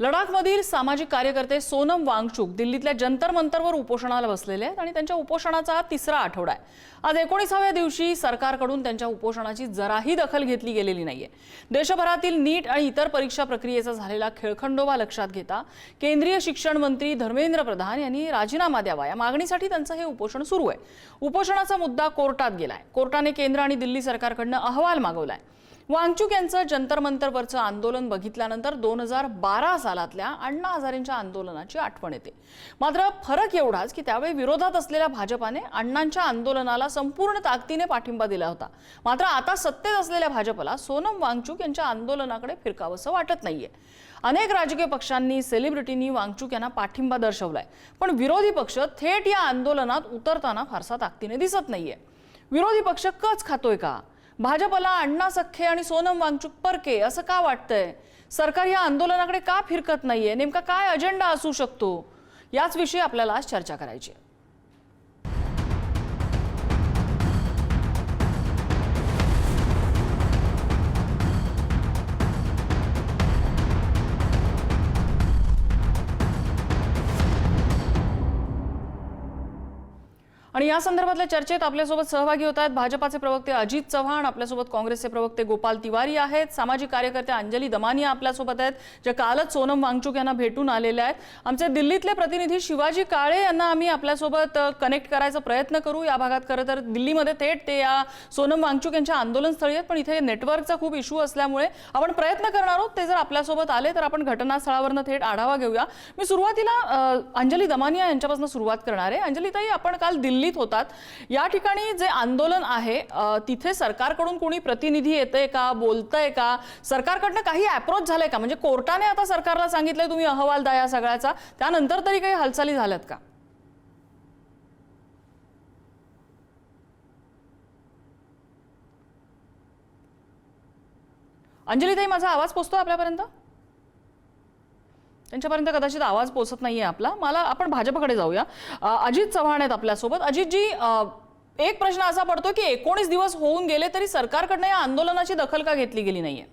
लडाखमधील सामाजिक कार्यकर्ते सोनम वांगचुक दिल्लीतल्या जंतर मंतरवर उपोषणाला बसलेले आहेत आणि त्यांच्या उपोषणाचा हा तिसरा आठवडा आहे। आज 19व्या दिवशी सरकारकडून त्यांच्या उपोषणाची जराही दखल घेतली गेलेली नाहीये। देशभरातील नीट आणि इतर परीक्षा प्रक्रियेचा झालेला खेळखंडोबा लक्षात घेता केंद्रीय शिक्षण मंत्री धर्मेंद्र प्रधान यांनी राजीनामा द्यावा या मागणीसाठी त्यांचं हे उपोषण सुरू आहे। उपोषणाचा मुद्दा कोर्टात गेलाय। कोर्टाने केंद्र आणि दिल्ली सरकारकडून अहवाल मागवलाय। वांगचुक यांचं जंतर मंतरवरचं आंदोलन बघितल्यानंतर 2012 सालातल्या अण्णा हजारेंच्या आंदोलनाची आठवण येते। मात्र फरक एवढाच की त्यावेळी विरोधात असलेल्या भाजपाने अण्णांच्या आंदोलनाला संपूर्ण ताकदीने पाठिंबा दिला होता। मात्र आता सत्तेत असलेल्या भाजपला सोनम वांगचुक यांच्या आंदोलनाकडे फिरकावंसं वाटत नाहीये। अनेक राजकीय पक्षांनी सेलिब्रिटींनी वांगचुक यांना पाठिंबा दर्शवलाय, पण विरोधी पक्ष थेट या आंदोलनात उतरताना फारसा ताकदीने दिसत नाहीये। विरोधी पक्ष कच खातोय का? भाजपला अण्णा सख्खे आणि सोनम वांगचुक परके असं का वाटतंय? सरकार या आंदोलनाकडे का फिरकत नाहीये? नेमका काय अजेंडा असू शकतो? याच विषयी आपल्याला आज चर्चा करायची आहे। आणि या संदर्भातल्या चर्चेत आपल्यासोबत सहभागी होत आहेत भाजपाचे प्रवक्ते अजित चव्हाण, आपल्यासोबत काँग्रेसचे प्रवक्ते गोपाल तिवारी आहेत, सामाजिक कार्यकर्ते अंजली दमानिया आपल्यासोबत आहेत, जे कालच सोनम वांगचुक यांना भेटून आलेले आहेत। आमचे दिल्लीतले प्रतिनिधी शिवाजी काळे यांना आम्ही आपल्यासोबत कनेक्ट करायचा प्रयत्न करू। या भागात खरं तर दिल्लीमध्ये थेट ते या सोनम वांगचुक यांच्या आंदोलनस्थळी आहेत, पण इथे नेटवर्कचा खूप इश्यू असल्यामुळे आपण प्रयत्न करणार आहोत ते जर आपल्यासोबत आले तर आपण घटनास्थळावरनं थेट आढावा घेऊया। मी सुरुवातीला अंजली दमानिया यांच्यापासून सुरुवात करणार आहे। अंजली ताई, आपण काल दिल्लीत होतात, या ठिकाणी जे आंदोलन आहे तिथे सरकारकडून कोणी प्रतिनिधी येतंय का, बोलतंय का? सरकारकडनं काही अप्रोच झालाय का? म्हणजे कोर्टाने आता सरकारला सांगितलंय तुम्ही अहवाल द्या या सगळ्याचा, त्यानंतर तरी काही हालचाली झाल्यात का? अंजली ताई, माझा आवाज पोहोचतो आपल्यापर्यंत? त्यांच्यापर्यंत कदाचित आवाज पोहोचत नाहीये आपला। मला आपण भाजपकडे जाऊया। अजित चव्हाण आहेत आपल्यासोबत। अजितजी, एक प्रश्न असा पडतो की 19 दिवस होऊन गेले तरी सरकारकडनं या आंदोलनाची दखल का घेतली गेली नाहीये?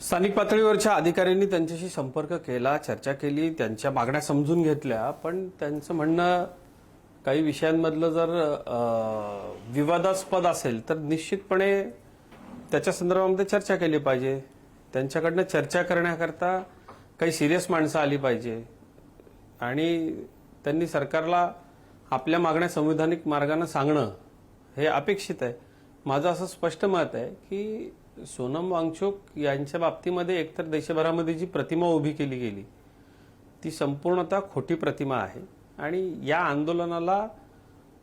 स्थानिक पातळीवरच्या अधिकाऱ्यांनी त्यांच्याशी संपर्क केला, चर्चा केली, त्यांच्या मागण्या समजून घेतल्या, पण त्यांचं म्हणणं काही विषयांमधलं जर विवादास्पद असेल तर निश्चितपणे त्याच्या संदर्भामध्ये चर्चा केली पाहिजे। त्यांच्याकडनं चर्चा करण्याकरता काही सिरियस माणसं आली पाहिजे आणि त्यांनी सरकारला आपल्या मागण्या संविधानिक मार्गाने सांगणं हे अपेक्षित आहे। माझं असं स्पष्ट मत आहे की सोनम वांगचुक यांच्या बाबतीमध्ये एकतर देशभरामध्ये जी प्रतिमा उभी केली गेली ती संपूर्णतः खोटी प्रतिमा आहे आणि या आंदोलनाला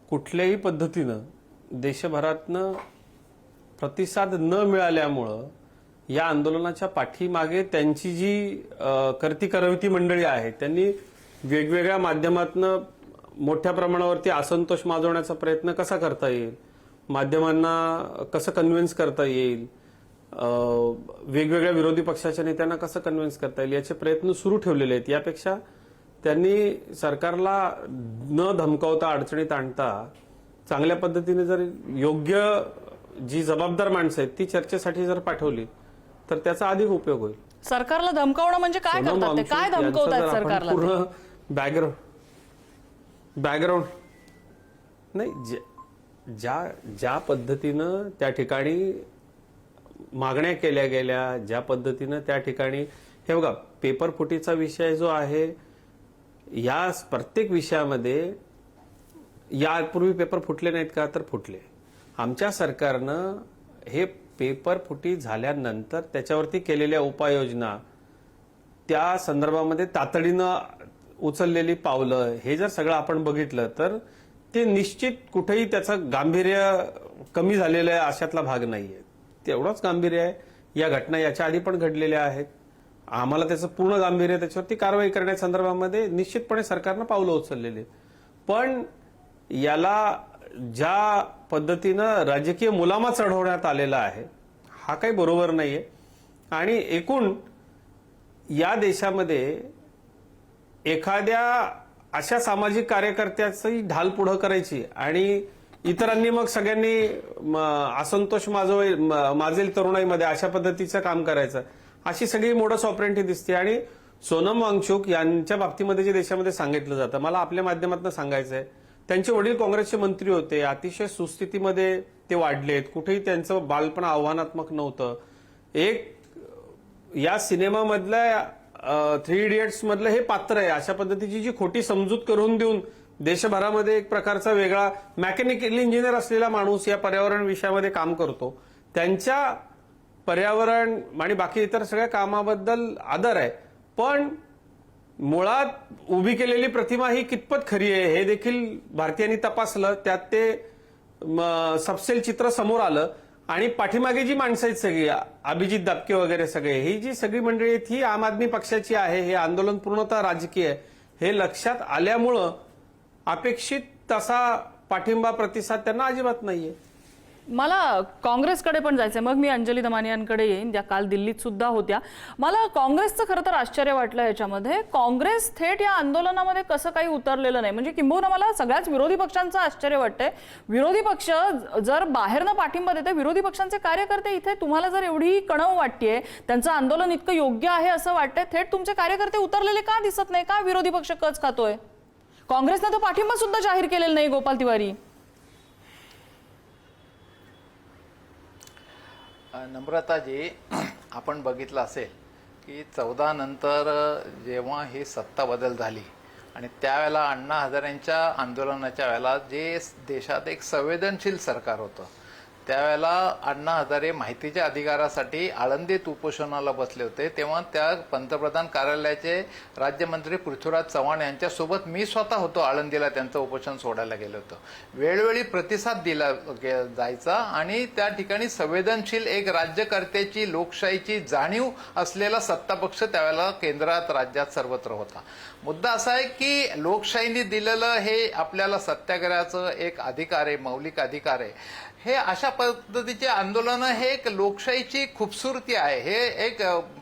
कुठल्याही पद्धतीनं देशभरातनं प्रतिसाद न मिळाल्यामुळं या आंदोलनाच्या पाठीमागे त्यांची जी करती मंडळी आहे त्यांनी वेगवेगळ्या माध्यमातनं मोठ्या प्रमाणावरती असंतोष माजवण्याचा प्रयत्न कसा करता येईल, माध्यमांना कसं कन्व्हिन्स करता येईल, वेगवेगळ्या विरोधी पक्षाच्या नेत्यांना कसं कन्व्हिन्स करता येईल याचे प्रयत्न सुरू ठेवलेले आहेत। यापेक्षा त्यांनी सरकारला न धमकावता, अडचणीत आणता चांगल्या पद्धतीने जर योग्य जी जबाबदार माणसं आहेत ती चर्चेसाठी जर पाठवली तर त्याचा अधिक उपयोग होईल। सरकारला धमकावणं म्हणजे काय करतात ते? काय धमकवतात सरकारला? पूर्ण बॅकग्राऊंड नाही, ज्या पद्धतीनं त्या ठिकाणी मागण्या केल्या गेल्या, ज्या पद्धतीनं त्या ठिकाणी, हे बघा, पेपर फुटीचा विषय जो आहे, या प्रत्येक विषयामध्ये यापूर्वी पेपर फुटले नाहीत का? तर फुटले। आमच्या सरकारनं हे पेपर फुटी झाल्यानंतर त्याच्यावरती केलेल्या उपाययोजना, त्या संदर्भामध्ये तातडीनं उचललेली पावलं, हे जर सगळं आपण बघितलं तर ते निश्चित कुठेही त्याचं गांभीर्य कमी झालेलं आहे अशातला भाग नाहीये। तेवढंच गांभीर्य आहे। या घटना याच्या आधी पण घडलेल्या आहेत। आम्हाला त्याचं पूर्ण गांभीर्य, त्याच्यावरती कारवाई करण्यासंदर्भामध्ये निश्चितपणे सरकारनं पावलं उचललेली, पण याला ज्या पद्धतीनं राजकीय मुलामा चढवण्यात आलेला आहे हा काही बरोबर नाहीये। आणि एकूण या देशामध्ये एखाद्या अशा सामाजिक कार्यकर्त्याची ढाल पुढं करायची आणि इतरांनी मग सगळ्यांनी असंतोष माजेल तरुणाईमध्ये अशा पद्धतीचं काम करायचं, अशी सगळी मोडस ऑपरेंटी दिसते. आणि सोनम वांगचुक यांच्या बाबतीमध्ये जे देशामध्ये सांगितलं जातं, मला आपल्या माध्यमातून सांगायचं आहे, त्यांचे वडील काँग्रेसचे मंत्री होते, अतिशय सुस्थितीमध्ये ते वाढलेत, कुठेही त्यांचं बालपण आव्हानात्मक नव्हतं. एक या सिनेमामधल्या 3 इडियट्स मधलं हे पात्र आहे. अशा पद्धतीची जी खोटी समजूत करून देऊन देशभरामध्ये एक प्रकारचा वेगळा मेकॅनिकल इंजिनियर असलेला माणूस या पर्यावरण विषयामध्ये काम करतो. त्यांच्या पर्यावरण आणि बाकी इतर सगळ्या कामाबद्दल आदर आहे, पण मुळात उभी केलेली प्रतिमा ही कितपत खरी आहे हे देखील भारतीयांनी तपासलं. त्यात ते सपसेल चित्र समोर आलं. आणि पाठीमागे जी माणसं आहेत सगळी, अभिजित दापके वगैरे सगळे, ही जी सगळी मंडळी आहेत ही आम आदमी पक्षाची आहे. हे आंदोलन पूर्णतः राजकीय आहे हे लक्षात आल्यामुळं अपेक्षित तसा पाठिंबा प्रतिसाद त्यांना अजिबात नाहीये. मला काँग्रेसकडे पण जायचंय, मग मी अंजली दमानियांकडे येईन, त्या काल दिल्लीत सुद्धा होत्या. मला काँग्रेसचं खरं तर आश्चर्य वाटलं याच्यामध्ये. काँग्रेस थेट या आंदोलनामध्ये कसं काही उतरलेलं नाही, म्हणजे किंबहुना मला सगळ्याच विरोधी पक्षांचं आश्चर्य वाटतंय. विरोधी पक्ष जर बाहेरनं पाठिंबा देते, विरोधी पक्षांचे कार्यकर्ते इथे तुम्हाला जर एवढी कणव वाटतेय, त्यांचं आंदोलन इतकं योग्य आहे असं वाटतंय, थेट तुमचे कार्यकर्ते उतरलेले का दिसत नाही? का विरोधी पक्ष कच खातोय? काँग्रेसनं तर पाठिंबा सुद्धा जाहीर केलेला नाही. गोपाल तिवारी, नम्रताजी, आपण बघितलं असेल की 14 नंतर जेव्हा ही सत्ता बदल झाली आणि त्यावेळेला अण्णा हजारेंच्या आंदोलनाच्या वेळेला जे देशात एक संवेदनशील सरकार होतं, त्यावेळेला अण्णा हजारे माहितीच्या अधिकारासाठी आळंदीत उपोषणाला बसले होते. तेव्हा त्या पंतप्रधान कार्यालयाचे राज्यमंत्री पृथ्वीराज चव्हाण यांच्यासोबत मी स्वतः होतो आळंदीला, त्यांचं उपोषण सोडायला गेलो होतो. वेळोवेळी प्रतिसाद दिला जायचा आणि त्या ठिकाणी संवेदनशील एक राज्यकर्त्याची लोकशाहीची जाणीव असलेला सत्तापक्ष त्यावेळेला केंद्रात राज्यात सर्वत्र होता. मुद्दा असा आहे की लोकशाहीने दिलेलं हे आपल्याला सत्याग्रहाचं एक अधिकार आहे, मौलिक अधिकार आहे. हे अशा पद्धतीचे आंदोलन हे एक लोकशाहीची खूबसूरती आहे, हे एक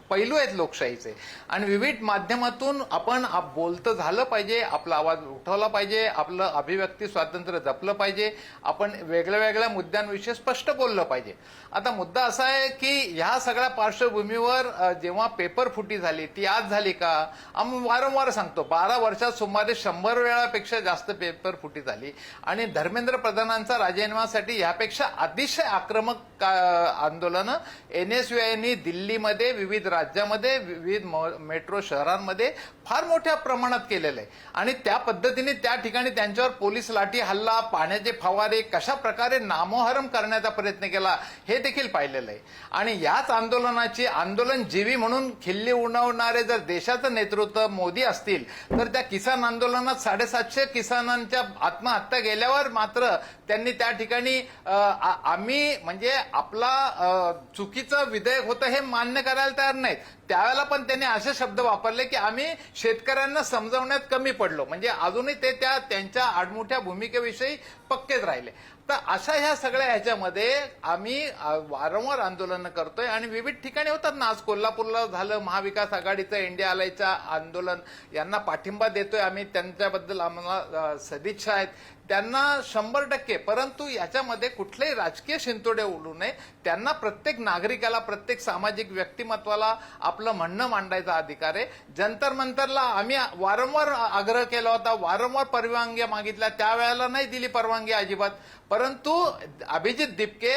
पैलू आहेत लोकशाहीचे. आणि विविध माध्यमातून आपण बोलतं झालं पाहिजे, आपला आवाज उठवला पाहिजे, आपलं अभिव्यक्ती स्वातंत्र्य जपलं पाहिजे, आपण वेगळ्या वेगळ्या मुद्द्यांविषयी स्पष्ट बोललं पाहिजे. आता मुद्दा असा आहे की ह्या सगळ्या पार्श्वभूमीवर जेव्हा पेपर फुटी झाली ती आज झाली का? आम्ही वारंवार सांगतो 12 वर्षात सुमारे 100 वेळापेक्षा जास्त पेपर फुटी झाली. आणि धर्मेंद्र प्रधानांचा राजीनाम्यासाठी यापेक्षा अतिशय आक्रमक आंदोलन NSUIनी दिल्लीमध्ये, विविध राज्यामध्ये, विविध मेट्रो शहरांमध्ये फार मोठ्या प्रमाणात केलेलं आहे. आणि त्या पद्धतीने त्या ठिकाणी त्यांच्यावर पोलीस लाठी हल्ला, पाण्याचे फवारे कशा प्रकारे नामोहरम करण्याचा प्रयत्न केला हे देखील पाहिलेलं आहे. आणि याच आंदोलनाची आंदोलनजीवी म्हणून खिल्ली उडवणारे जर देशाचं नेतृत्व मोदी असतील, तर त्या किसान आंदोलनात 750 किसानांच्या आत्महत्या गेल्यावर मात्र त्यांनी त्या ठिकाणी आम्ही म्हणजे आपला चुकीचं विधेयक होतं हे मान्य करायला तयार नाहीत. त्यावेळेला पण त्यांनी असे शब्द वापरले की आम्ही शेतकऱ्यांना समजावण्यात कमी पडलो, म्हणजे अजूनही ते त्यांच्या आडमुठ्या भूमिकेविषयी पक्केच राहिले. तर अशा ह्या सगळ्या ह्याच्यामध्ये आम्ही वारंवार आंदोलन करतोय आणि विविध ठिकाणी होतात ना. आज कोल्हापूरला झालं महाविकास आघाडीचं इंडिया आलायचं आंदोलन, यांना पाठिंबा देतोय आम्ही, त्यांच्याबद्दल आम्हाला सदिच्छा आहेत, त्यांना 100%. परंतु याच्यामध्ये कुठलेही राजकीय शिंतोडे उडू नये. त्यांना प्रत्येक नागरिकाला, प्रत्येक सामाजिक व्यक्तिमत्वाला आपलं म्हणणं मांडायचा अधिकार आहे. जंतर मंतरला आम्ही वारंवार आग्रह केला होता, वारंवार परवानग्या मागितल्या, त्यावेळेला नाही दिली परवानगी अजिबात. परंतु अभिजित दिपके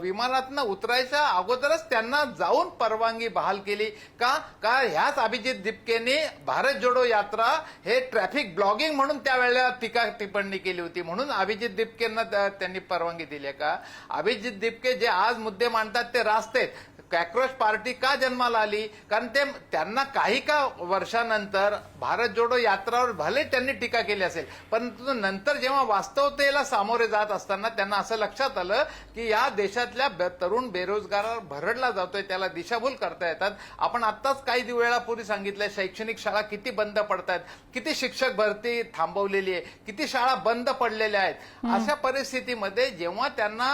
विमानातनं उतरायच्या अगोदरच त्यांना जाऊन परवानगी बहाल केली. का ह्याच अभिजित दिपकेने भारत जोडो यात्रा हे ट्रॅफिक ब्लॉगिंग म्हणून त्यावेळेला टीका टिप्पणी केली होती, म्हणून अभिजित दिपकेंना त्यांनी परवानगी दिली का? अभिजित दिपके जे आज मुद्दे मांडतात ते रास्तेत. कॉकरोच पार्टी का जन्माला आली? कारण त्यांना काही का वर्षानंतर भारत जोडो यात्रावर भले त्यांनी टीका केली असेल, परंतु नंतर जेव्हा वास्तवतेला सामोरे जात असताना त्यांना असं लक्षात आलं की या देशातल्या तरुण बेरोजगारावर भरडला जातोय, त्याला दिशाभूल करता येतात. आपण आत्ताच काही वेळापूर्वी सांगितलंय शैक्षणिक शाळा किती बंद पडतायत, किती शिक्षक भरती थांबवलेली आहे, किती शाळा बंद पडलेल्या आहेत. अशा परिस्थितीमध्ये जेव्हा त्यांना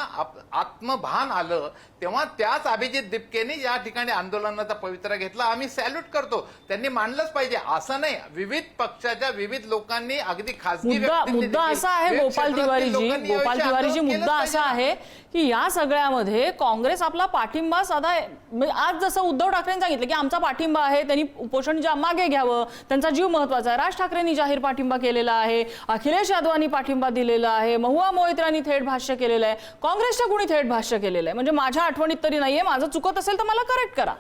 आत्मभान आलं तेव्हा त्याच अभिजित दिपकेनी या ठिकाणी आंदोलनाचा पवित्रा घेतला. आम्ही सॅल्यूट करतो. त्यांनी मानलंच पाहिजे. असं नाही, विविध पक्षाच्या विविध लोकांनी अगदी खासगी मुद्दा असा आहे गोपाल तिवारीजी मुद्दा असा आहे की या सगळ्यामध्ये काँग्रेस आपला पाठिंबा साधा आज जसं उद्धव ठाकरेंनी सांगितलं की आमचा पाठिंबा आहे, त्यांनी उपोषण मागे घ्यावं, त्यांचा जीव महत्वाचा आहे. राज ठाकरेंनी जाहीर पाठिंबा केलेला आहे, अखिलेश यादवांनी पाठिंबा दिलेला आहे, महुआ मोहित्रांनी थेट भाष्य केलेलं आहे, काँग्रेसच्या कुणी थेट भाष्य केलेलं आहे. म्हणजे माझ्या आठवणीत तरी नाहीये, माझं चुकत असेल तर मला करेक्ट करा.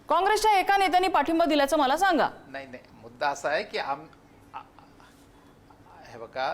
काँग्रेसच्या एका नेत्यांनी पाठिंबा दिल्याचं मला सांगा. नाही, मुद्दा असा आहे की हे बघा,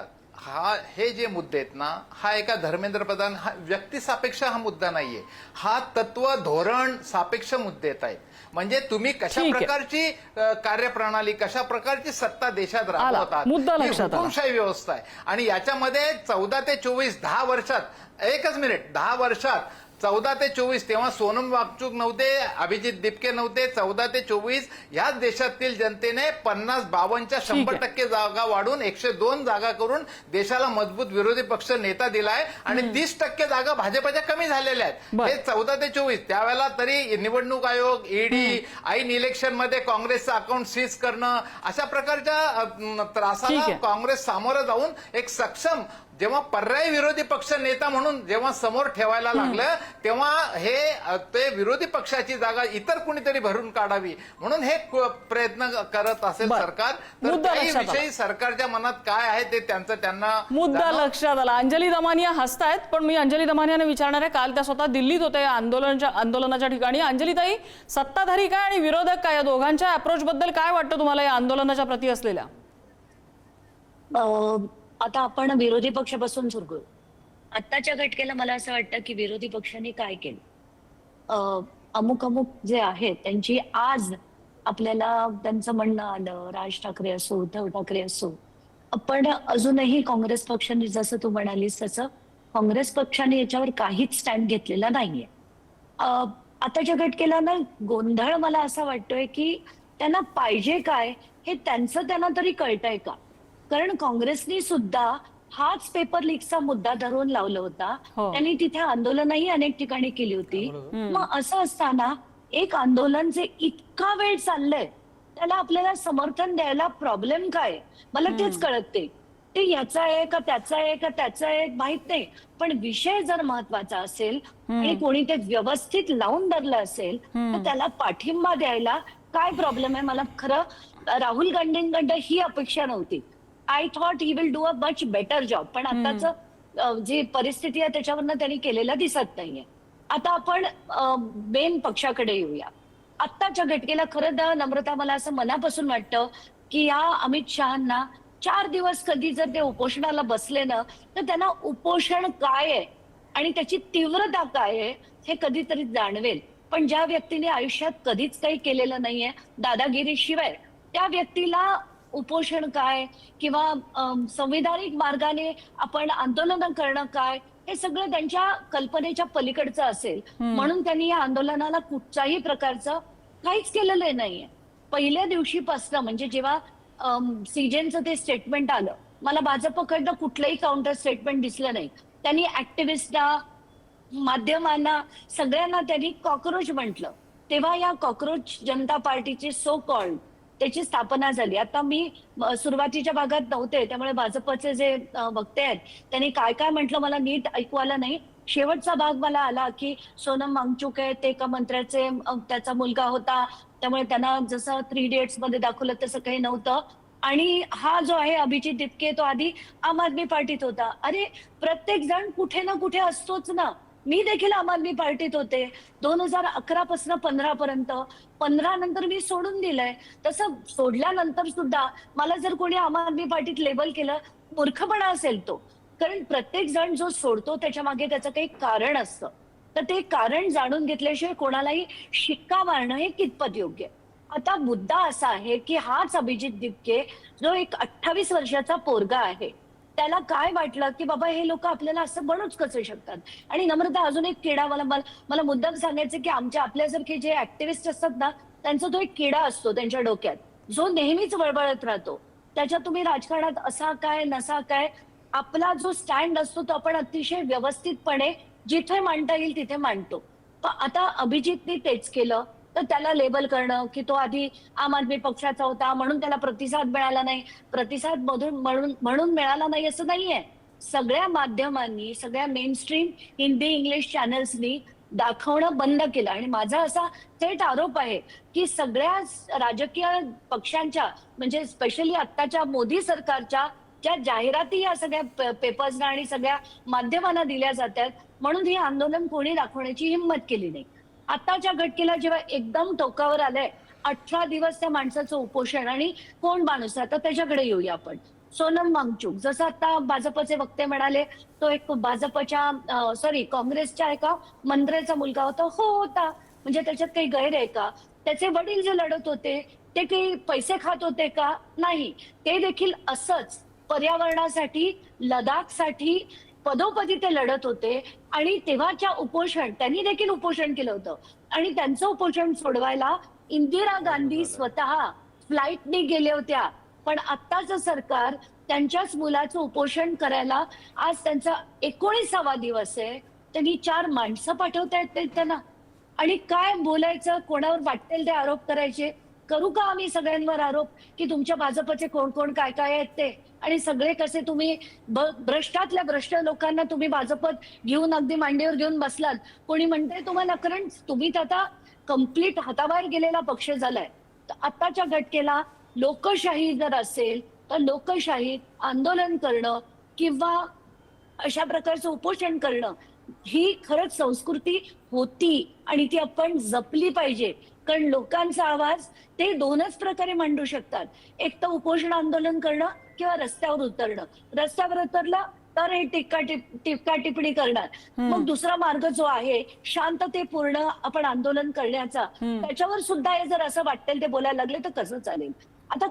हे जे मुद्दे आहेत ना, हा एका धर्मेंद्र प्रधान व्यक्तिसापेक्ष हा मुद्दा नाहीये. हा तत्व धोरण सापेक्ष मुद्दे आहेत. म्हणजे तुम्ही कशा प्रकारची कार्यप्रणाली, कशा प्रकारची सत्ता देशात राबवतात, हुकुमशाही व्यवस्था आहे. आणि याच्यामध्ये 14 ते 24 10 वर्षात, एकच मिनिट, 10 वर्षात 14 ते 24 तेव्हा सोनम वांगचूक नव्हते, अभिजित दिपके नव्हते. 14 ते 24 ह्याच देशातील जनतेने 50-52च्या 100% जागा वाढून 102 जागा करून देशाला मजबूत विरोधी पक्ष नेता दिलाय. आणि 30% जागा भाजपच्या कमी झालेल्या आहेत. हे 14 ते 24 त्यावेळेला तरी निवडणूक आयोग, ईडी, ऐन इलेक्शन मध्ये काँग्रेसचं अकाउंट सीज करणं, अशा प्रकारच्या त्रासाला काँग्रेस सामोरं जाऊन एक सक्षम, जेव्हा पर्यायी विरोधी पक्ष नेता म्हणून जेव्हा समोर ठेवायला लागलं, तेव्हा ते विरोधी पक्षाची जागा इतर कुणीतरी भरून काढावी म्हणून हे प्रयत्न करत असेल सरकार. तर काही विषयी सरकारच्या मनात काय आहे ते त्यांना मुद्दा लक्षात आला. अंजली दमानिया हसतायत, पण मी अंजली दमानियाने विचारणार आहे, काल त्या स्वतः दिल्लीत होते आंदोलनाच्या ठिकाणी. अंजलीताई, सत्ताधारी काय आणि विरोधक काय या दोघांच्या अप्रोच बद्दल काय वाटतं तुम्हाला या आंदोलनाच्या प्रती असलेल्या? आता आपण विरोधी पक्षापासून सुरू करू. आत्ताच्या घटकेला मला असं वाटतं की विरोधी पक्षांनी काय केलं, अमुक जे आहेत त्यांची आज आपल्याला त्यांचं म्हणणं आलं. राज ठाकरे असो, उद्धव ठाकरे असो, पण अजूनही काँग्रेस पक्षाने, जसं तू म्हणालीस तसं काँग्रेस पक्षाने याच्यावर काहीच स्टँड घेतलेला नाहीये. आताच्या घटकेला ना गोंधळ मला असा वाटतोय की त्यांना पाहिजे काय हे त्यांना तरी कळतंय का? कारण काँग्रेसनी सुद्धा हाच पेपर लीकचा मुद्दा धरून लावला होता. त्यांनी तिथे आंदोलनही अनेक ठिकाणी केली होती. मग असं असताना एक आंदोलन जे इतका वेळ चाललंय त्याला आपल्याला समर्थन द्यायला प्रॉब्लेम काय? मला तेच कळत नाही. ते याचा आहे का त्याचा आहे का त्याचा आहे माहित नाही, पण विषय जर महत्वाचा असेल आणि कोणी ते व्यवस्थित लावून धरलं असेल तर त्याला पाठिंबा द्यायला काय प्रॉब्लेम आहे? मला खरं राहुल गांधींकडनं ही अपेक्षा नव्हती. I thought he will do a much better job, पण आताच जी परिस्थिती आहे त्याच्यावरनं त्यांनी केलेला दिसत नाहीये. आता आपण मेन पक्षाकडे येऊया. आत्ताच्या घटकेला खरं तर नम्रता, मला असं मनापासून वाटतं की या अमित शहांना 4 दिवस कधी जर ते उपोषणाला बसले ना, तर त्यांना उपोषण काय आहे आणि त्याची तीव्रता काय आहे हे कधीतरी जाणवेल. पण ज्या व्यक्तीने आयुष्यात कधीच काही केलेलं नाहीये, दादागिरीशिवाय, त्या व्यक्तीला उपोषण काय किंवा संविधानिक मार्गाने आपण आंदोलन करणं काय, हे सगळं त्यांच्या कल्पनेच्या पलीकडचं असेल. म्हणून त्यांनी या आंदोलनाला कुठच्याही प्रकारचं काहीच केलेलं नाहीये. पहिल्या दिवशीपासून, म्हणजे जेव्हा सीजेनचं ते स्टेटमेंट आलं, मला भाजपकडनं कुठलंही काउंटर स्टेटमेंट दिसलं नाही. त्यांनी ऍक्टिव्हिस्टना, माध्यमांना, सगळ्यांना त्यांनी कॉकरोच म्हटलं. तेव्हा या कॉकरोच जनता पार्टीची सो कॉल्ड त्याची स्थापना झाली. आता मी सुरुवातीच्या भागात नव्हते, त्यामुळे भाजपचे जे वक्ते आहेत त्यांनी काय काय म्हटलं मला नीट ऐकू आलं नाही. शेवटचा भाग मला आला की सोनम वांगचूक आहे, ते एका मंत्र्याचे त्याचा मुलगा होता, त्यामुळे त्यांना जसं 3 इडियट्स मध्ये दाखवलं तसं काही नव्हतं. आणि हा जो आहे अभिजित दिपके, तो आधी आम आदमी पार्टीत होता. अरे, प्रत्येक जण कुठे ना कुठे असतोच ना. मी देखील आम आदमी पार्टीत होते 2011 पासून 15 पर्यंत. 15 नंतर मी सोडून दिलंय. तसं सोडल्यानंतर सुद्धा मला जर कोणी आम आदमी पार्टीत लेबल केलं, मूर्खपणा असेल तो. कारण प्रत्येक जण जो सोडतो त्याच्या मागे त्याचं काही कारण असतं. तर ते कारण जाणून घेतल्याशिवाय कोणालाही शिक्का मारणं हे कितपत योग्य. आता मुद्दा असा आहे की हाच अभिजित दिपके, जो एक 28 वर्षाचा पोरगा आहे, त्याला काय वाटलं की बाबा हे लोक आपल्याला असं बनूच कसं शकतात. आणि नम्रता, अजून एक किडा मला मुद्दाम सांगायचं की आपल्यासारखे जे ऍक्टिव्हिस्ट असतात ना, त्यांचा तो एक किडा असतो त्यांच्या डोक्यात, जो नेहमीच वळवळत राहतो. त्याच्यात तुम्ही राजकारणात असा काय नसा काय, आपला जो स्टँड असतो तो आपण अतिशय व्यवस्थितपणे जिथे मांडता येईल तिथे मांडतो. आता अभिजितने तेच केलं तर त्याला लेबल करणं की तो आधी आम आदमी पक्षाचा होता म्हणून त्याला प्रतिसाद मिळाला नाही, प्रतिसाद म्हणून मिळाला नाही असं नाहीये. सगळ्या माध्यमांनी, सगळ्या मेनस्ट्रीम हिंदी इंग्लिश चॅनल्सनी दाखवणं बंद केलं. आणि माझा असा थेट आरोप आहे की सगळ्या राजकीय पक्षांच्या म्हणजे स्पेशली आत्ताच्या मोदी सरकारच्या ज्या जाहिराती या सगळ्या पेपर्सना आणि सगळ्या माध्यमांना दिल्या जातात म्हणून हे आंदोलन कोणी दाखवण्याची हिंमत केली नाही. आताच्या घटकेला जेव्हा एकदम टोकावर आलंय 18 दिवस त्या माणसाचं उपोषण आणि कोण माणूस आहे, आता त्याच्याकडे येऊया आपण. सोनम वांगचुक, जसं आता भाजपचे वक्ते म्हणाले तो एक भाजपच्या काँग्रेसच्या एका मंत्र्याचा मुलगा होता. हो होता, म्हणजे त्याच्यात काही गैर आहे का? त्याचे वडील जे लढत होते ते काही पैसे खात होते का? नाही, ते देखील असंच पर्यावरणासाठी, लडाखसाठी पदोपदी ते लढत होते. आणि तेव्हाच्या त्यांनी देखील उपोषण केलं होतं. आणि त्यांचं उपोषण सोडवायला इंदिरा गांधी स्वतः फ्लाईटने गेल्या होत्या. पण आत्ताचं सरकार त्यांच्याच मुलाचं उपोषण करायला, आज त्यांचा 19वा दिवस आहे, त्यांनी 4 माणसं पाठवता येत त्यांना. आणि काय बोलायचं, कोणावर वाटेल ते आरोप करायचे. करू का आम्ही सगळ्यांवर आरोप की तुमच्या भाजपचे कोण कोण काय काय आहेत ते, आणि सगळे कसे तुम्ही भ्रष्टातल्या भ्रष्ट लोकांना तुम्ही भाजपत घेऊन अगदी मांडीवर घेऊन बसलात. कोणी म्हणतंय तुम्हाला, कारण तुम्ही आता कम्प्लीट हाताबाहेर गेलेला पक्ष झालाय. तर आत्ताच्या घटकेला लोकशाही जर असेल तर लोकशाही आंदोलन करणं किंवा अशा प्रकारचं उपोषण करणं ही खरंच संस्कृती होती आणि ती आपण जपली पाहिजे. कारण लोकांचा आवाज ते 2च प्रकारे मांडू शकतात. एक तर उपोषण आंदोलन करणं किंवा रस्त्यावर उतरणं. रस्त्यावर उतरलं तर हे टीका टिप्पणी करणार. मग दुसरा मार्ग जो आहे शांततेपूर्ण आपण आंदोलन करण्याचा, त्याच्यावर सुद्धा हे जर असं वाटेल ते बोलायला लागले तर कसं चालेल. आता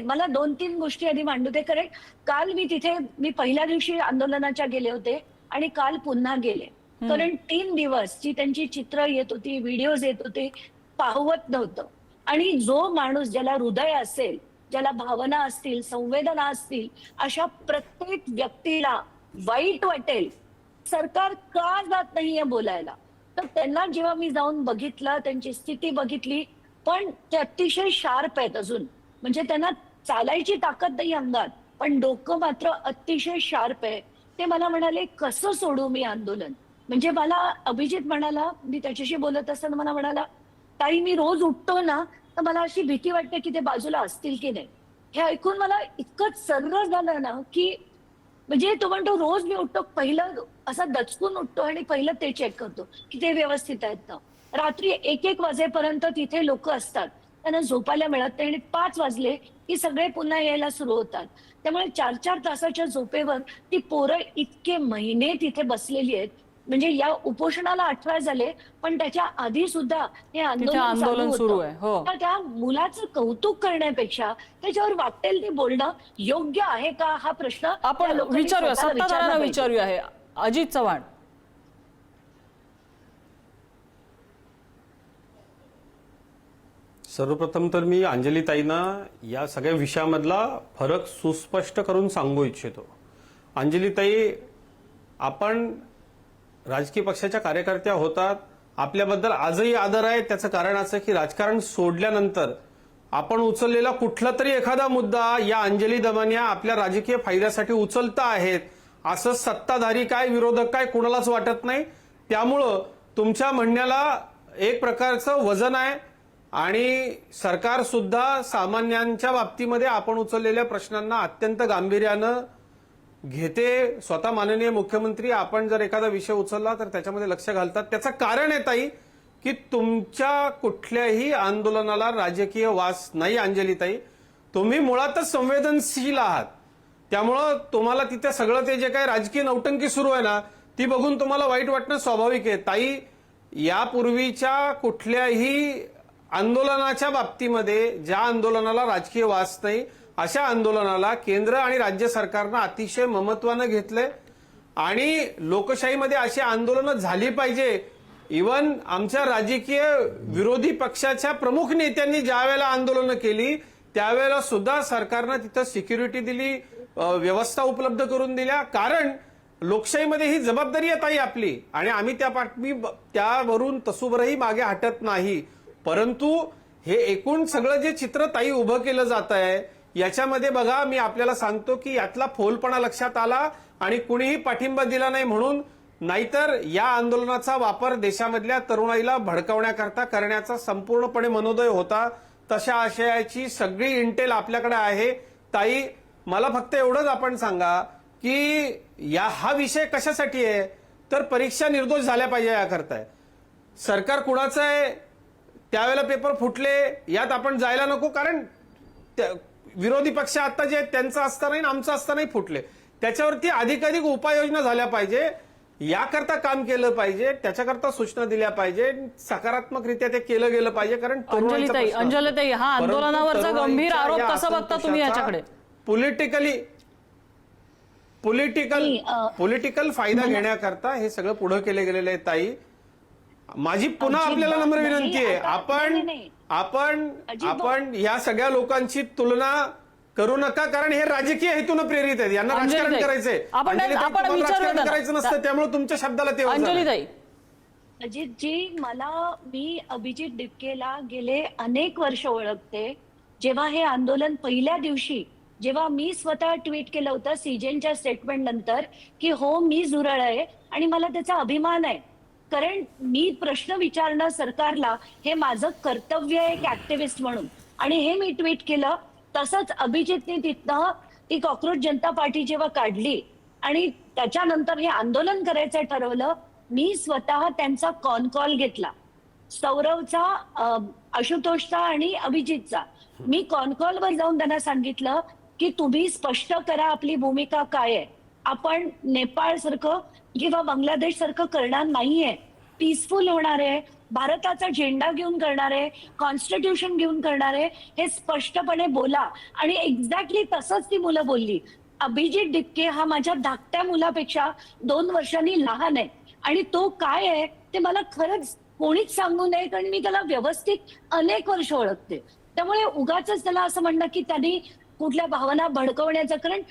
मला 2-3 गोष्टी आधी मांडू दे. कारण काल मी पहिल्या दिवशी आंदोलनाच्या गेले होते आणि काल पुन्हा गेले. कारण 3 दिवस जी त्यांची चित्र येत होती, व्हिडिओज येत होते, पाहवत नव्हतं. आणि जो माणूस ज्याला हृदय असेल, ज्याला भावना असतील, संवेदना असतील, अशा प्रत्येक व्यक्तीला वाईट वाटेल सरकार का जात नाहीये बोलायला. तर त्यांना जेव्हा मी जाऊन बघितलं, त्यांची स्थिती बघितली, पण ते अतिशय शार्प आहेत अजून. म्हणजे त्यांना चालायची ताकद नाही अंगात, पण डोकं मात्र अतिशय शार्प आहे. ते मला म्हणाले, कसं सोडू मी आंदोलन. म्हणजे मला अभिजित म्हणाला, मी त्याच्याशी बोलत असताना मला म्हणाला, ताई मी रोज उठतो ना तर मला अशी भीती वाटते की ते बाजूला असतील की नाही. हे ऐकून मला इतकं सर्र झालं ना की म्हणजे तो म्हणतो रोज मी उठतो, पहिलं असा दचकून उठतो आणि पहिलं ते चेक करतो की ते व्यवस्थित आहेत ना. रात्री 1-1 वाजेपर्यंत तिथे लोक असतात, त्यांना झोपायला मिळत नाही आणि 5 वाजले की सगळे पुन्हा यायला सुरू होतात. त्यामुळे 4-4 तासाच्या झोपेवर ती पोरं इतके महिने तिथे बसलेली आहेत. म्हणजे या उपोषणाला 18 झाले पण त्याच्या आधी सुद्धा हे आंदोलन सुरू आहे. तर त्या मुलाचं कौतुक करण्यापेक्षा त्याच्यावर वाटेल ते बोलणं योग्य आहे का हा प्रश्न आपण विचारूया. अजित चव्हाण, सर्वप्रथम तर मी अंजलीताईंना या सगळ्या विषयामधला फरक सुस्पष्ट करून सांगू इच्छितो. अंजलीताई, आपण राजकीय पक्षाच्या कार्यकर्त्या होतात, आपल्याबद्दल आजही आदर आहे. त्याचं कारण असं की राजकारण सोडल्यानंतर आपण उचललेला कुठला तरी एखादा मुद्दा या अंजली दमानिया आपल्या राजकीय फायद्यासाठी उचलता आहेत असं सत्ताधारी काय विरोधक काय कुणालाच वाटत नाही. त्यामुळं तुमच्या म्हणण्याला एक प्रकारचं वजन आहे आणि सरकार सुद्धा सामान्यांच्या बाबतीमध्ये आपण उचललेल्या प्रश्नांना अत्यंत गांभीर्यानं घेते. स्वतः माननीय मुख्यमंत्री आपण जर एखादा विषय उचलला तर त्याच्यामध्ये लक्ष घालतात. त्याचं कारण आहे ताई की तुमच्या कुठल्याही आंदोलनाला राजकीय वास नाही. अंजलीताई, तुम्ही मुळातच संवेदनशील आहात. त्यामुळं तुम्हाला तिथे सगळं ते जे काही राजकीय नौटंकी सुरू आहे ना ती बघून तुम्हाला वाईट वाटणं स्वाभाविक आहे. ताई, यापूर्वीच्या कुठल्याही आंदोलनाच्या बाबतीमध्ये ज्या आंदोलनाला राजकीय वास नाही अशा आंदोलनाला केंद्र आणि राज्य सरकारनं अतिशय महत्वानं घेतलंय आणि लोकशाहीमध्ये अशी आंदोलनं झाली पाहिजे. इव्हन आमच्या राजकीय विरोधी पक्षाच्या प्रमुख नेत्यांनी ज्या वेळेला आंदोलनं केली त्यावेळेला सुद्धा सरकारनं तिथं सिक्युरिटी दिली, व्यवस्था उपलब्ध करून दिल्या. कारण लोकशाहीमध्ये ही जबाबदारी आहे ताई आपली, आणि आम्ही त्यावरून तसूभरही मागे हटत नाही. परंतु हे एकूण सगळं जे चित्र ताई उभं केलं जात आहे याच्यामध्ये बघा, मी आपल्याला सांगतो की यातला फोलपणा लक्षात आला आणि कुणीही पाठिंबा दिला नाही म्हणून, नाहीतर या आंदोलनाचा वापर देशामधल्या तरुणाईला भडकवण्याकरता करण्याचा संपूर्णपणे मनोदय होता. तशा आशयाची सगळी इंटेल आपल्याकडे आहे. ताई, मला फक्त एवढंच आपण सांगा की हा विषय कशासाठी आहे, तर परीक्षा निर्दोष झाल्या पाहिजे याकरता आहे. सरकार कुणाचं आहे, त्यावेळेला पेपर फुटले यात आपण जायला नको, कारण विरोधी पक्ष आता जे आहेत त्यांचं असतानाही आमचं असतानाही फुटले. त्याच्यावरती अधिकाधिक उपाययोजना झाल्या पाहिजे, याकरता काम केलं पाहिजे, त्याच्याकरता सूचना दिल्या पाहिजे, सकारात्मकरित्या ते केलं गेलं पाहिजे. कारण अंजलीताई, हा आंदोलनावरचा गंभीर आरोप कसा बघता तुम्ही याच्याकडे? पॉलिटिकल फायदा घेण्याकरता हे सगळं पुढे केले गेलेले आहे. ताई, माझी पुन्हा आपल्याला नम्र विनंती आहे, आपण या सगळ्या लोकांची तुलना करू नका, कारण हे राजकीय हेतून प्रेरित आहेत. यांना राजकारण करायचंय, राजकारण करायचं नसतं, त्यामुळे तुमच्या शब्दाला ते अंजलीताई. अजितजी, मी अभिजित डिपकेला गेले अनेक वर्ष ओळखते. जेव्हा हे आंदोलन पहिल्या दिवशी, जेव्हा मी स्वतः ट्विट केलं होतं सीजेनच्या स्टेटमेंट नंतर की हो मी झुरळ आहे आणि मला त्याचा अभिमान आहे, कारण मी प्रश्न विचारणं सरकारला हे माझं कर्तव्य आहे एक ऍक्टिव्हिस्ट म्हणून, आणि हे मी ट्विट केलं. तसंच अभिजितने तिथनं ती कॉक्रोच जनता पार्टी जेव्हा काढली आणि त्याच्यानंतर हे आंदोलन करायचं ठरवलं, मी स्वतः त्यांचा कॉल घेतला, सौरवचा, आशुतोषचा आणि अभिजितचा. मी कॉलवर जाऊन त्यांना सांगितलं की तुम्ही स्पष्ट करा आपली भूमिका काय आहे. आपण नेपाळ सारखं किंवा बांगलादेश सारखं करणार नाहीये, पीसफुल होणार आहे, भारताचा झेंडा घेऊन करणार आहे, कॉन्स्टिट्यूशन घेऊन करणार आहे, हे स्पष्टपणे बोला. आणि एक्झॅक्टली तसंच ती मुलं बोलली. अभिजित डिपके हा माझ्या धाकट्या मुलापेक्षा 2 वर्षांनी लहान आहे, आणि तो काय आहे ते मला खरंच कोणीच सांगू नये, कारण मी त्याला व्यवस्थित अनेक वर्ष ओळखते. त्यामुळे उगाच त्याला असं म्हणणं की त्यांनी कुठल्या भावना भडकवण्याचं, कारण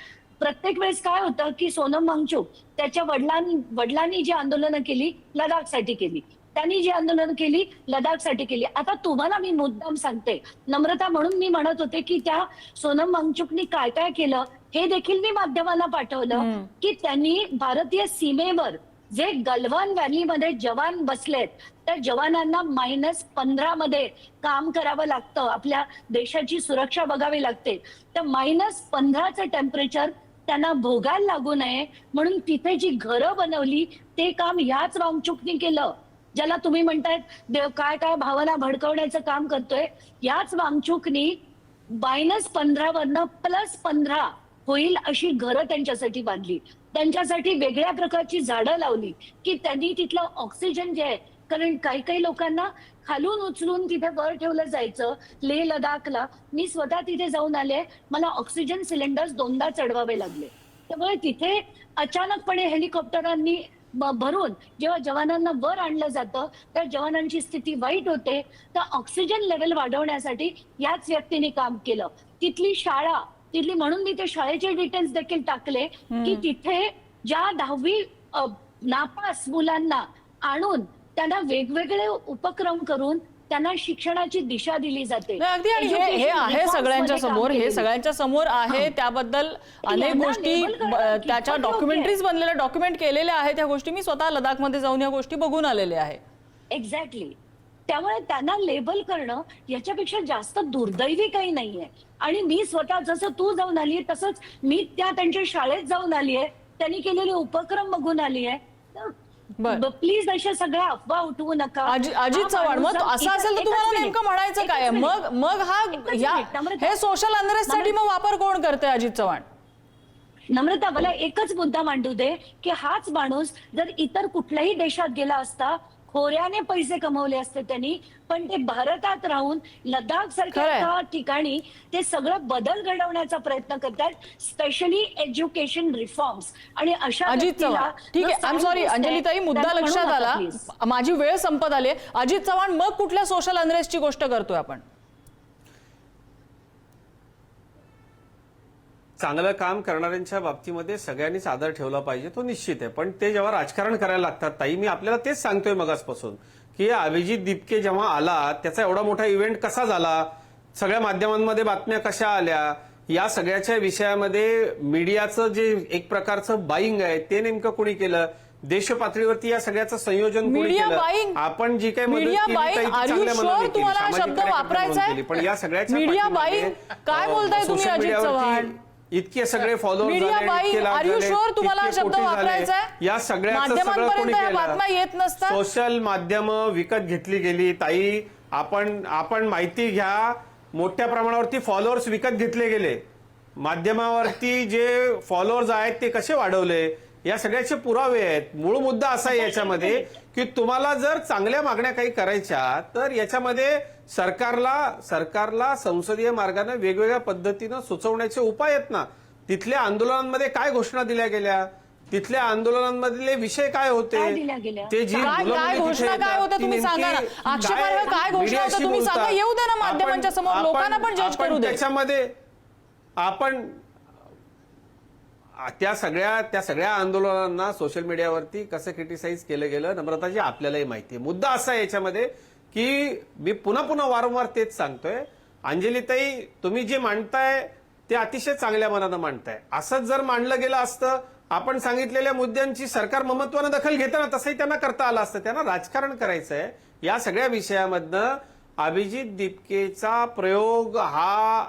प्रत्येक वेळेस काय होतं की सोनम वांगचुक त्याच्या वडिलांनी जी आंदोलनं केली लडाखसाठी केली, त्यांनी जी आंदोलनं केली लडाखसाठी केली. आता तुम्हाला मी मुद्दाम सांगते, नम्रता म्हणून मी म्हणत होते की त्या सोनम वांगचुकनी काय काय केलं हे देखील मी माध्यमांना पाठवलं की त्यांनी भारतीय सीमेवर जे गलवान व्हॅलीमध्ये जवान बसलेत त्या जवानांना -15 मध्ये काम करावं लागतं, आपल्या देशाची सुरक्षा बघावी लागते. तर -15चं टेम्परेचर त्यांना भोगायला लागू नये म्हणून तिथे जी घरं बनवली ते काम याच वांगचुकनी केलं, ज्याला तुम्ही म्हणतायत काय काय भावना भडकवण्याचं काम करतोय. याच वांगचुकनी -15 वरनं +15 होईल अशी घरं त्यांच्यासाठी बांधली, त्यांच्यासाठी वेगळ्या प्रकारची झाडं लावली की त्यांनी तिथलं ऑक्सिजन जे आहे, कारण काही लोकांना खालून उचलून तिथे वर ठेवलं जायचं लेह लडाखला. मी स्वतः तिथे जाऊन आले, मला ऑक्सिजन सिलेंडर्स 2दा चढवावे लागले. त्यामुळे तिथे अचानकपणे हेलिकॉप्टरांनी भरून जेव्हा जवानांना वर आणलं जातं त्या जवानांची स्थिती वाईट होते. तर ऑक्सिजन लेवल वाढवण्यासाठी याच व्यक्तीने काम केलं. तिथली शाळा, म्हणून मी ते शाळेचे डिटेल्स देखील टाकले की तिथे ज्या 10वी नापास मुलांना आणून त्यांना वेगवेगळे उपक्रम करून त्यांना शिक्षणाची दिशा दिली जाते. अगदी, आणि हे आहे सगळ्यांच्या समोर आहे. त्याबद्दल अनेक गोष्टी त्याच्या डॉक्युमेंटरीज बनलेल्या, डॉक्युमेंट केलेल्या आहेत. त्या गोष्टी मी स्वतः लडाखमध्ये जाऊन या गोष्टी बघून आलेल्या आहे. एक्झॅक्टली. त्यामुळे त्यांना लेबल करणं याच्यापेक्षा जास्त दुर्दैवी काही नाहीये. आणि मी स्वतः जसं तू जाऊन आलीये तसंच मी त्यांच्या शाळेत जाऊन आलीये, त्यांनी केलेले उपक्रम बघून आलीये. प्लीज अशा सगळ्या अफवा उठवू नका. अजित चव्हाण, मग असं असेल तर तुम्हाला नेमकं म्हणायचं काय? मग हे सोशल अनरेस्टसाठी मग वापर कोण करते? अजित चव्हाण, नम्रता, मला एकच मुद्दा मांडू दे की हाच माणूस जर इतर कुठल्याही देशात गेला असता, खोऱ्याने पैसे कमवले असते त्यांनी, पण ते भारतात राहून लडाख सारख्या ठिकाणी ते सगळं बदल घडवण्याचा प्रयत्न करतात, स्पेशली एज्युकेशन रिफॉर्म्स. आणि अशा अजित चव्हाण, ठीक आहे, आय एम सॉरी अंजलीताई, मुद्दा लक्षात आला, माझी वेळ संपत आली. अजित चव्हाण, मग कुठल्या सोशल अनरेस्टची गोष्ट करतोय आपण? चांगलं काम करणाऱ्यांच्या बाबतीमध्ये सगळ्यांनीच आदर ठेवला पाहिजे, तो निश्चित आहे. पण ते जेव्हा राजकारण करायला लागतात ताई, मी आपल्याला तेच सांगतोय मगासपासून की अभिजित दिपके जेव्हा आला त्याचा एवढा मोठा इव्हेंट कसा झाला, सगळ्या माध्यमांमध्ये बातम्या कशा आल्या, या सगळ्याच्या विषयामध्ये मीडियाचं जे एक प्रकारचं बाईंग आहे ते नेमकं कोणी केलं, देश पातळीवरती या सगळ्याचं संयोजन कोणी मीडिया केलं, बाईंग, आपण जी काही मदत मीडिया केली बाईंग, ताई ती आर यू चांगल्या मनाने शुअर केली, तुम्हाला हा सामाजिक शब्द कार्यकर्ते वापरायचा म्हणून केली. पण या सगळ्याच्या मीडिया पाठीमागे, बाईंग काय बोलताय तुम्ही सोशल अजित मीडियावरती चव्हाण? इतके सगळे followers media buying, are you sure तुम्हाला हा शब्द वापरायचा आहे? या सगळ्याचं सगळं कोणी माध्यमांपर्यंत या बातम्या केलं? येत नसतात. सोशल माध्यम विकत घेतली गेली ताई. आपण माहिती घ्या, मोठ्या प्रमाणावरती फॉलोअर्स विकत घेतले गेले. माध्यमावरती जे फॉलोअर्स आहेत ते कसे वाढवले, या सगळ्याचे पुरावे आहेत. मूळ मुद्दा असा आहे याच्यामध्ये की तुम्हाला जर चांगल्या मागण्या काही करायच्या तर याच्यामध्ये सरकारला संसदीय मार्गाने वेगवेगळ्या पद्धतीनं सुचवण्याचे उपाय आहेत ना. तिथल्या आंदोलनांमध्ये काय घोषणा दिल्या गेल्या, तिथल्या आंदोलनांमधले विषय काय होते, काय दिल्या गेल्या? ते जी काय मुलं मुली घोषणा तिथे काय येतात, होत्या ती तुम्ही सांगा ना. नेमकी आक्षेपार्ह काय घोषणा होत्या मीडियाशी तुम्ही सांगा, बोलतात. येऊ द्या ना माध्यमांच्या समोर, आपण- लोकांना पण जज करू दे. त्याच्यामध्ये आपण त्या सगळ्या आंदोलनांना सोशल मीडियावरती कसं क्रिटिसाइज केलं गेलं, नम्रताजी आपल्यालाही माहिती आहे. मुद्दा असा आहे याच्यामध्ये की मी पुन्हा वारंवार तेच सांगतोय, अंजलीताई तुम्ही जे मांडताय ते अतिशय चांगल्या मनानं मांडताय. असंच जर मांडलं गेलं असतं, आपण सांगितलेल्या मुद्द्यांची सरकार ममत्वानं दखल घेताना तसंही त्यांना करता आलं असतं. त्यांना राजकारण करायचंय. या सगळ्या विषयामधनं अभिजित दिपकेचा प्रयोग हा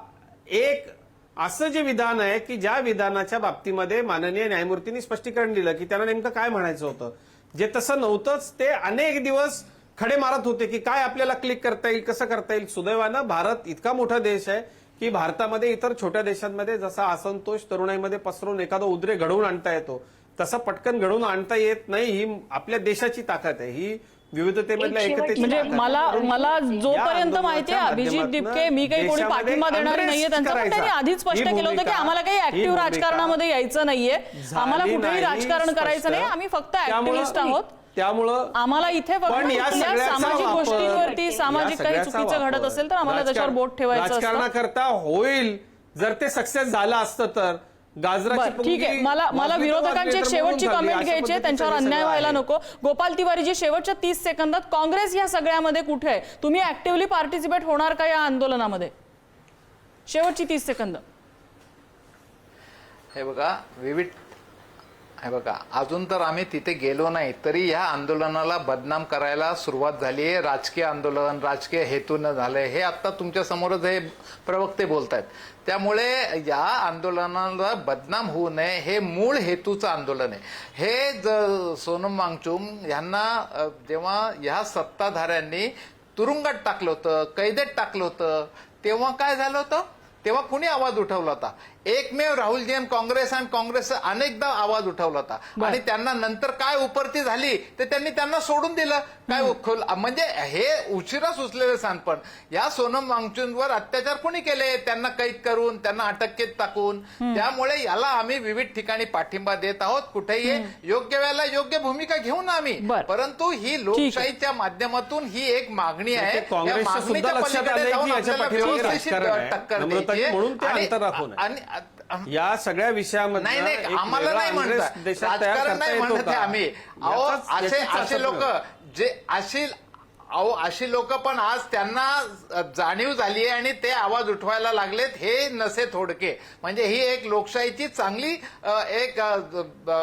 एक असं जे विधान आहे की ज्या विधानाच्या बाबतीमध्ये माननीय न्यायमूर्तींनी स्पष्टीकरण दिलं की त्यांना नेमकं काय म्हणायचं होतं, जे तसं नव्हतंच. ते अनेक दिवस खडे मारत होते की काय आपल्याला क्लिक करता येईल, कसं करता येईल. सुदैवानं भारत इतका मोठा देश आहे की भारतामध्ये इतर छोट्या देशांमध्ये जसा असंतोष तरुणाईमध्ये पसरून एखादा उद्रेक घडवून आणता येतो, तसं पटकन घडवून आणता येत नाही. ही आपल्या देशाची ताकद आहे, ही विविधतेमधल्या एक एकतेची म्हणजे ताकद आहे. मला जोपर्यंत माहिती आहे अभिजित दिपके, मी काही कोणी पाठिंबा देणारी नाहीये त्यांचा, पण त्यांनी आधीच स्पष्ट केलं होतं की आम्हाला काही ऍक्टिव्ह राजकारणामध्ये यायचं नाहीये, आम्हाला कुठेही राजकारण करायचं नाही, आम्ही फक्त ऍक्टिव्हिस्ट आहोत. त्यामुळं आम्हाला इथे फक्त कुठल्या सामाजिक गोष्टींवरती सामाजिक काही चुकीचं घडत असेल तर आम्हाला त्याच्यावर बोट ठेवायचं असतं. राजकारणाकरता होईल जर ते सक्सेस झालं असतं तर. बरं, ठीक आहे. मला विरोधकांची एक शेवटची कमेंट घ्यायची आहे, त्यांच्यावर अन्याय व्हायला नको. गोपाल तिवारीजी, शेवटच्या 30 सेकंदात काँग्रेस या सगळ्यामध्ये कुठे आहे? तुम्ही ऍक्टिव्हली पार्टिसिपेट होणार का या आंदोलनामध्ये? शेवटची 30 सेकंद. हे बघा अजून तर आम्ही तिथे गेलो नाही तरी ह्या आंदोलनाला बदनाम करायला सुरुवात झाली आहे. राजकीय आंदोलन राजकीय हेतून झालंय हे आता तुमच्या समोरच हे प्रवक्ते बोलतायत. त्यामुळे या आंदोलनाला बदनाम होऊ नये हे मूळ हेतूचं आंदोलन आहे. हे सोनम वांगचुक यांना जेव्हा ह्या सत्ताधाऱ्यांनी तुरुंगात टाकलं होतं, कैदेत टाकलं होतं, तेव्हा काय झालं होतं? तेव्हा कुणी आवाज उठवला होता? एकमेव राहुलजी आणि काँग्रेस अनेकदा आवाज उठवला होता. आणि त्यांना नंतर काय उपरती झाली ते त्यांना सोडून दिलं. म्हणजे हे उशिरा सुचलेलं सांडपण. या सोनम वांगचुकवर अत्याचार कोणी केले? त्यांना कैद करून त्यांना अटकेत टाकून. त्यामुळे याला आम्ही विविध ठिकाणी पाठिंबा देत आहोत. कुठेही योग्य वेळेला योग्य भूमिका घेऊन आम्ही, परंतु ही लोकशाहीच्या माध्यमातून ही एक मागणी आहे. या मागणीच्या पलीकडे जाऊन आपल्याला व्यवस्थित टक्कर द्यायची आहे. या सगळ्या विषयामध्ये नाही आम्हाला नाही म्हणतात, राजकारण नाही म्हणत आहे आम्ही. असे लोक जे अशी लोक पण आज त्यांना जाणीव झाली आहे आणि ते आवाज उठवायला लागलेत. हे नसे थोडके म्हणजे ही एक लोकशाहीची चांगली एक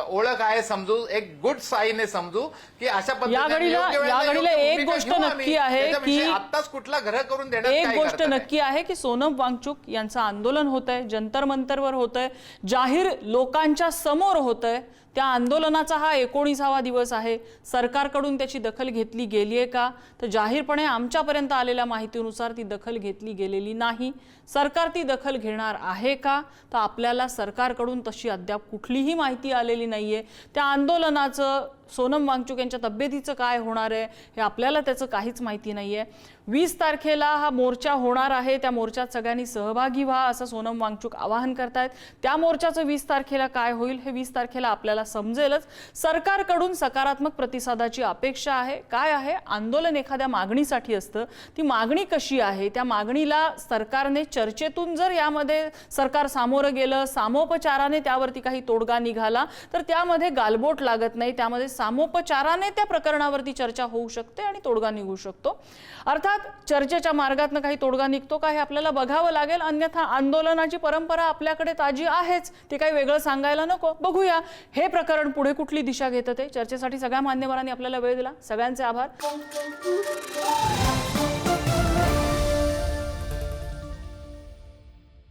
ओळख आहे समजू, एक गुड साईन आहे समजू की अशा पद्धतीने एक गोष्ट नक्की आहे की आताच कुठला ग्रह करून देण्यात एक गोष्ट नक्की आहे की सोनम वांगचुक यांचं आंदोलन होत आहे, जंतर मंतरवर होत आहे, जाहीर लोकांच्या समोर होत आहे. त्या आंदोलनाचा हा 19वा दिवस आहे. सरकारकडून त्याची दखल घेतली गेली आहे का? तर जाहीरपणे आमच्यापर्यंत आलेल्या माहितीनुसार ती दखल घेतली गेलेली नाही. सरकार ती दखल घेणार आहे का? तर आपल्याला सरकारकडून तशी अद्याप कुठलीही माहिती आलेली नाहीये. त्या आंदोलनाचं सोनम वांगचुक यांच्या तब्येतीचं काय होणार आहे हे आपल्याला त्याचं काहीच माहिती नाहीये. 20 तारखेला हा मोर्चा होणार आहे, त्या मोर्चात सगळ्यांनी सहभागी व्हा असं सोनम वांगचुक आवाहन करतायत. त्या मोर्चाचं 20 तारखेला काय होईल हे 20 तारखेला आपल्याला समजेलच. सरकारकडून सकारात्मक प्रतिसादाची अपेक्षा आहे. काय आहे, आंदोलन एखाद्या मागणीसाठी असतं, ती मागणी कशी आहे, त्या मागणीला सरकारने चर्चेतून जर यामध्ये सरकार सामोरं गेलं, सामोपचाराने त्यावरती काही तोडगा निघाला तर त्यामध्ये गालबोट लागत नाही, त्यामध्ये सामोपचाराने त्या प्रकरणावरती चर्चा होऊ शकते आणि तोडगा निघू शकतो. अर्थात चर्चेच्या मार्गातनं काही तोडगा निघतो का हे आपल्याला बघावं लागेल. अन्यथा आंदोलनाची परंपरा आपल्याकडे ताजी आहेच, ते काही वेगळं सांगायला नको. बघूया हे प्रकरण पुढे कुठली दिशा घेतं ते. चर्चेसाठी सगळ्या मान्यवरांनी आपल्याला वेळ दिला, सगळ्यांचे आभार.